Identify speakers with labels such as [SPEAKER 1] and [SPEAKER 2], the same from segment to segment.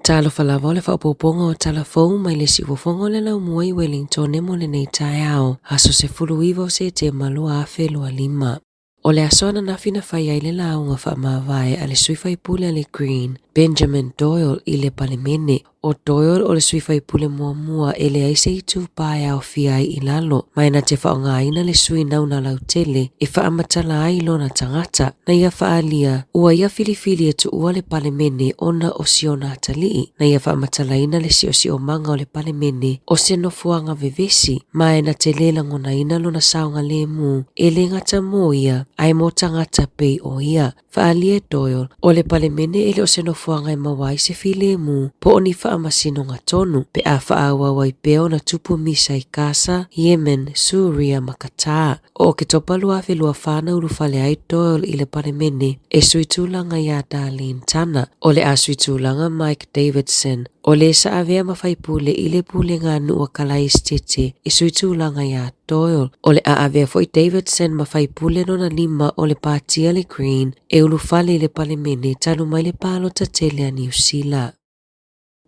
[SPEAKER 1] talo falava le whaapoponga o talafou mai le siwafonga le lau mua i Wellington e mo le nei tai ao, aso se fuluiva o se te malua a whelua 5. O le asona na fina whai ai le launga whaamawai a le suifai pule le Green, Benjamin Doyle i le palemene. O Doyle o le suifai pule mua e le aise i tūpae au fiai i lalo, mai na te whaongaina le sui nauna lau tele e whaamatala ai lona tangata, na ia whaalia ua ia filifili e tu ua le palemene ona o siona atalii, na ia whaamatalaina le si o manga o le palemene o se nofuanga vevesi, mai na te lela ngona ina lona saunga le mu e le ngata mo ia, ai mo tangata pei o ia. Whaalia Doyle o le palemene e le o se nofuanga e mawai se file mu, po oni whaamasino ngā tonu, pe a whaawawai peo na tupu misa i Gaza, Yemen, Suria, Makata. O ke topalu a whelua whana urufale ai Doyle i le palemene, e suitulanga ia Darlene Tana, o le a suitulanga Mike Davidson, o le sa avea mawhai pule i le pule ngā nua kalai stete, e suitulanga ia Doyle, o le a avea foi Davidson mawhai pule nona 5 o le pātia le Green, e ulufale i le palemene tanu mai le palo ta tele a New Zealand.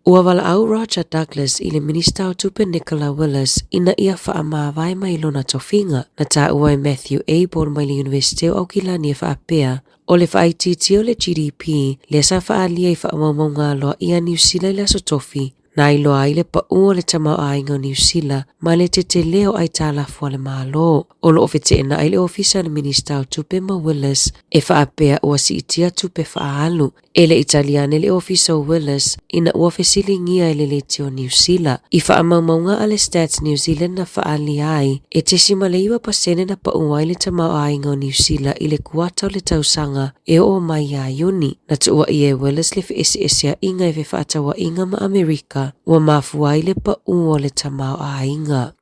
[SPEAKER 1] Ua wala au Roger Douglas i le minista o tupe Nicola Willis ina ia whaamawai mai lona tofinga na ta ua Matthew Abel mai le University o Aukilani e whaapea o le whaititi o le GDP le sa whaalia i whaamaunga loa ia New Zealand le aso tofi na iloa ai le pa ua le tamau ainga New Zealand ma le te leo ai tala fua le malo. O lo ofete ena ai le ofisa le minista o tupe ma Willis e whaapea ua si itia tupe whaalu. E le Italiane le ofisa o Willis ina ua fesilingia ele le teo New Zealand. I whaamaumaunga ale Stats New Zealand na whaali ai e te simaleiwa pasene na pa ua le tamau ainga New Zealand i le kuata o le tausanga e o mai a Iuni. Na tu ua i e Willis le wheesia inga e whaatawa inga ma Amerika ua mafua i le pa ua le tamau ainga.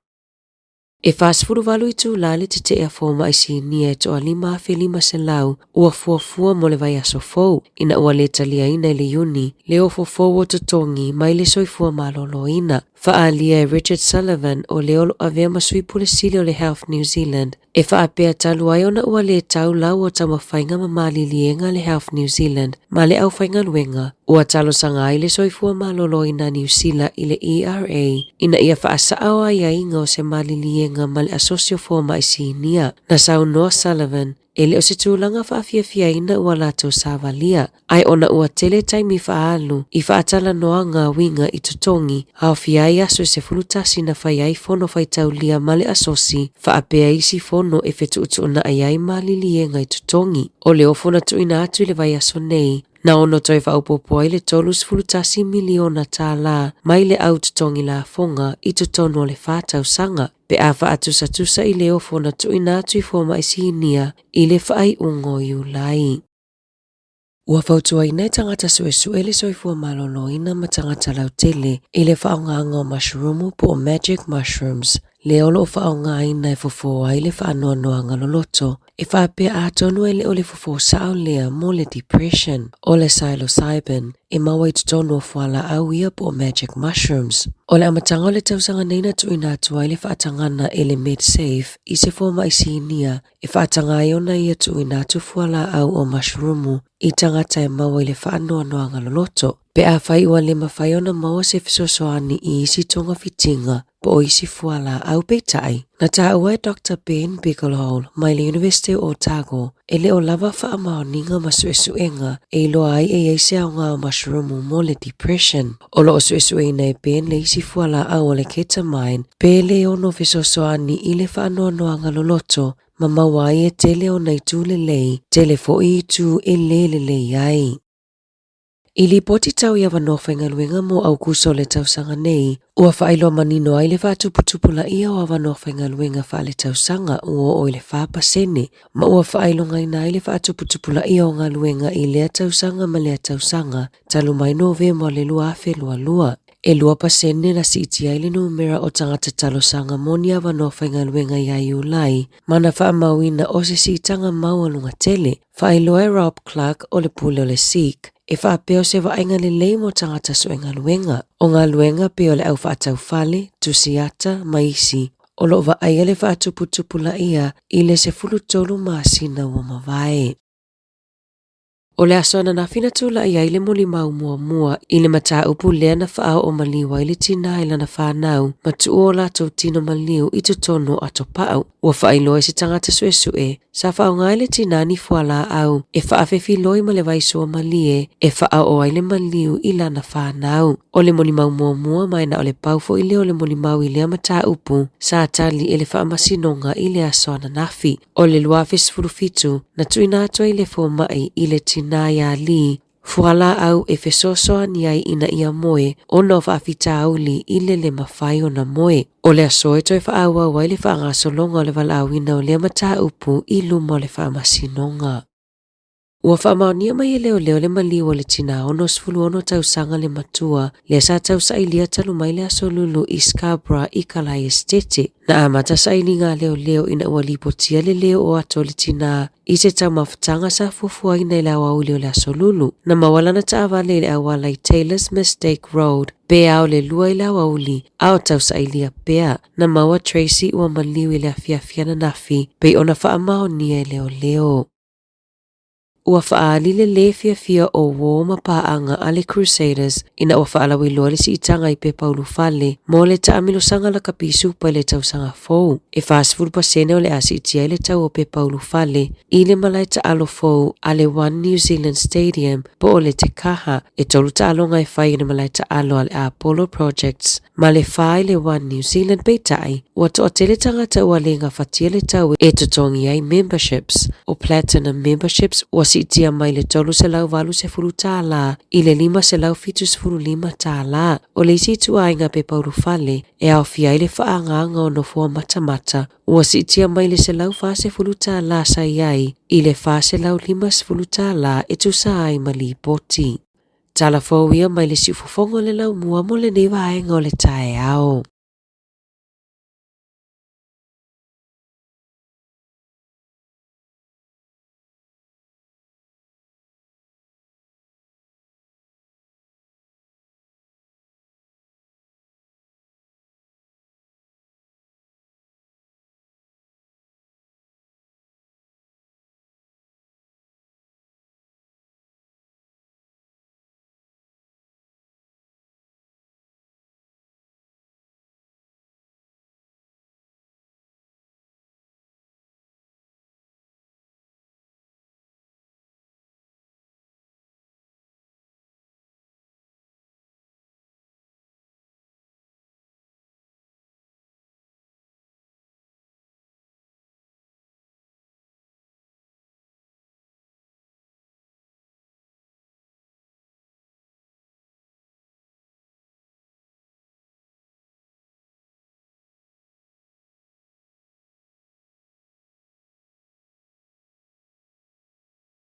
[SPEAKER 1] E whaasfuru walu i tū lale te te ea fōma i si nia e toa 5 se lau ua fuafua mo le vai aso fōu ina ua le talia ina i le Iuni le o fōfou o tutongi mai le soifua malolo ina. Whaalia Richard Sullivan o le olo avea masui pule sili o le Health New Zealand e whaapea talu ai ona ua le tau lau o tamawhainga ma malilienga le Health New Zealand ma le au whainga luenga ua talo sanga ai le soifua malolo ina New Zealand i le ERA ina ia whaasao ai inga o se malilienga ma le asosio fōma i sinia na saunoa Sullivan e le o se tūlanga whaafia ina ua lato sāwalia. Ai ona ua tele taimi whaalu i whaatala noa ngā winga i tutongi hao fiai aso se fulutasi na whai ai fono whai taulia male asosi whaapea isi fono e whetu utuna ai ai malilienga i tutongi. O le ofona tuina atu le vai aso nei na ono toi whaupopo ai le tolus fulutasi miliona Tala mai le au tutongi la fonga i tutono le whātau sanga. Pe a whaatusa i leo fona tuina atu i fōma i sinia i le whaai ungo i ulai. Ua whautua i nei tangata suesue le soifua malolo ina ma tangata lau tele i le whaonganga o mushroomu po o magic mushrooms. Le olo o whaonga ina e fofo ai le whaanoa noanga loloto e whaapea atonu e le o le fofo sao lea mo le depression o le psilocybin e maua i tutonu o whala au ia po o magic mushrooms. O le amatanga o le tausanga neina tuina atua i le whaatangana e le MedSafe i se fōma i sinia e whaatanga iona ia tuina atu whala au o mushroomu i tangata e maua i le whaanoa noanga loloto. Pe a whai ua le mawhaiona maua se fisosoani i isi tonga fitinga po o isi fuala au peitai. Na ta ua e Dr. Ben Bigelow mai le University o Otago e le o lava whaamaoninga ma suesuenga e iloa ai e eise au ngā o mushroomu mo le depression. O lo o suesuena e Ben le isi fuala au o le ketamine pe le ono fisosoani i le whaanoa noanga loloto ma mawai e tele o nei tū lelei tele fo i tū e lelei ai. I li poti tau ia wanowhainga luenga mo au kuso le tausanga nei, ua whailo manino ai le whaatuputupula ia o wanowhainga luenga wha le tausanga ua o le whaapasene, ma ua whailo ngai nai le whaatuputupula ia o ngā luenga i lea tausanga ma lea tausanga, talu mai nove mo le lua afe lua. E lua pasene na si iti ai le numera o tangata talosanga monia wanowhainga luenga ia i ulai, mana whaamauina o se si tanga maua tele, whailoa e Rob Clark o le pule o le Sikh, e whaapeo se wainga le lei mo tangata suenga luenga. O ngā luenga peo le au whaatau whale, tusiata, maisi, o lo wa aia le whaatuputupula ia i le se fulutolu maasina wa mawai. O le asona na fina tula ia ile moli mau mua i le mata upu lea na whaao o maliwa ile tina ila na whanau matu o lato tino maliu i tutono ato pau. Ua whaailoa se tangata sue sa whao ngai le tina ni fuala au e whaafefi loi ma le vaiso malie e whaao o aile maliu ila na whanau. O le moli mau mua mai na o le paufo ile o le moli mau ile mata upu sa atali ele whaamasinonga ile asona nafi. O le luafis furufitu na tuina atua ile fo mai ile tina ya li fuala au e fesosoa ni ai ina ia moe o no whaafita auli ile le mawhai o na moe. O le asoe toi whaaua wai le whaangasolonga o le walawina o le mata upu i luma o le whaamasinonga. Ua whaamaunia mai e leo le maliu o le tina ono sfulu ono tausanga le matua le sa tausa ilia talu mai le asolulu i Scarborough i Kalai Estete na amata sa ilinga leo ina ua lipotia le leo o ato le tina i se tau mawhatanga sa fufua ina ila wauli o le asolulu na mawalana ta avale le awala i Taylor's Mistake Road be au le lua ila wauli au tausa ilia pea na maua Tracy ua maliu ile afia na nafi pe ona whaamaunia leo. Ua whaalile le fia o woma paanga ale Crusaders ina ua whaalawi loa le si itanga i pe Paulu Fale mo le taamilo sanga la kapisu pa le tau sanga fou. E whaasfuru pasene o le asi itia le tau o pe Paulu Fale i le malai ta alo fou ale One New Zealand Stadium po o le te kaha e tolu ta alo ngai whai ina malai ta alo ale Apollo Projects ma le whai le One New Zealand peitai ua to o tele tangata ua le nga whatia le tau e tutongi ai memberships o Platinum memberships ua si itia mai le tolu se lau valu se furu Tala i le 5 se lau fitu se furu 5 Tala o le isi tu ainga pe Paulu Fale e au fia i le whaanganga o no fua mata ua si itia mai le se lau fa se furu Tala sa iai i le fa se lau 5 se furu Tala e tu sa ai mali poti. Tala fōwia mai le si ufufongo le lau mua mo le neiwa ainga o le tae ao.